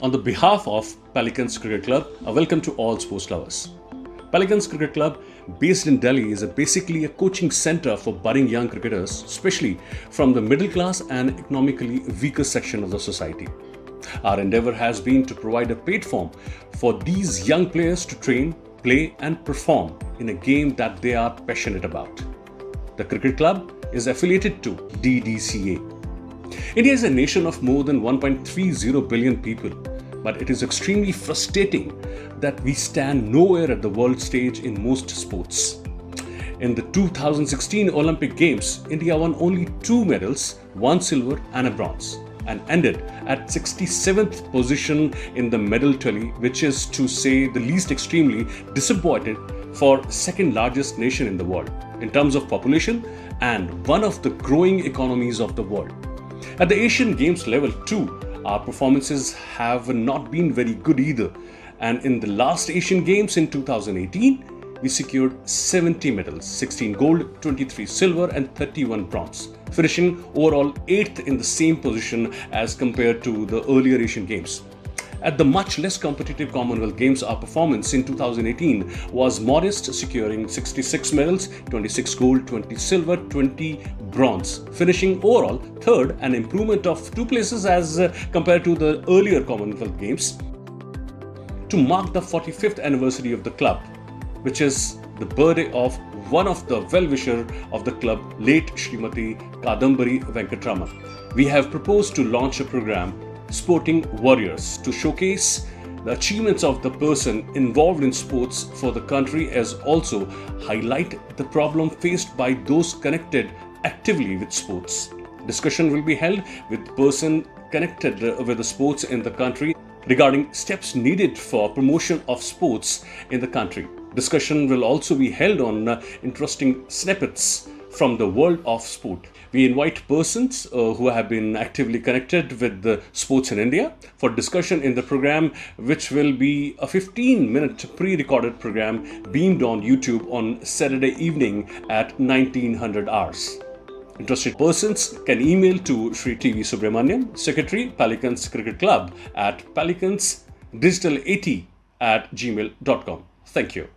On the behalf of Pelicans Cricket Club, a welcome to all sports lovers. Pelicans Cricket Club, based in Delhi, is basically a coaching center for budding young cricketers, especially from the middle class and economically weaker section of the society. Our endeavor has been to provide a platform for these young players to train, play and perform in a game that they are passionate about. The Cricket Club is affiliated to DDCA. India is a nation of more than 1.30 billion people, but it is extremely frustrating that we stand nowhere at the world stage in most sports. In the 2016 Olympic Games, India won only 2 medals, 1 silver and a bronze, and ended at 67th position in the medal tally, which is to say the least extremely disappointed for second largest nation in the world in terms of population and one of the growing economies of the world. At the Asian Games level too, our performances have not been very good either, and in the last Asian Games in 2018, we secured 70 medals, 16 gold, 23 silver and 31 bronze, finishing overall 8th in the same position as compared to the earlier Asian Games. At the much less competitive Commonwealth Games, our performance in 2018 was modest, securing 66 medals, 26 gold, 20 silver, 20 bronze, finishing overall 3rd, an improvement of 2 places as compared to the earlier Commonwealth Games. To mark the 45th anniversary of the club, which is the birthday of one of the well-wisher of the club, late Srimati Kadambari Venkatraman, we have proposed to launch a program, Sporting Warriors, to showcase the achievements of the person involved in sports for the country, as also highlight the problem faced by those connected actively with sports. Discussion will be held with the person connected with the sports in the country regarding steps needed for promotion of sports in the country. Discussion will also be held on interesting snippets from the world of sport. We invite persons who have been actively connected with the sports in India for discussion in the program, which will be a 15-minute pre-recorded program beamed on YouTube on Saturday evening at 1900 hours. Interested persons can email to Shri TV Subramaniam, Secretary, Pelicans Cricket Club at pelicansdigital80@gmail.com. Thank you.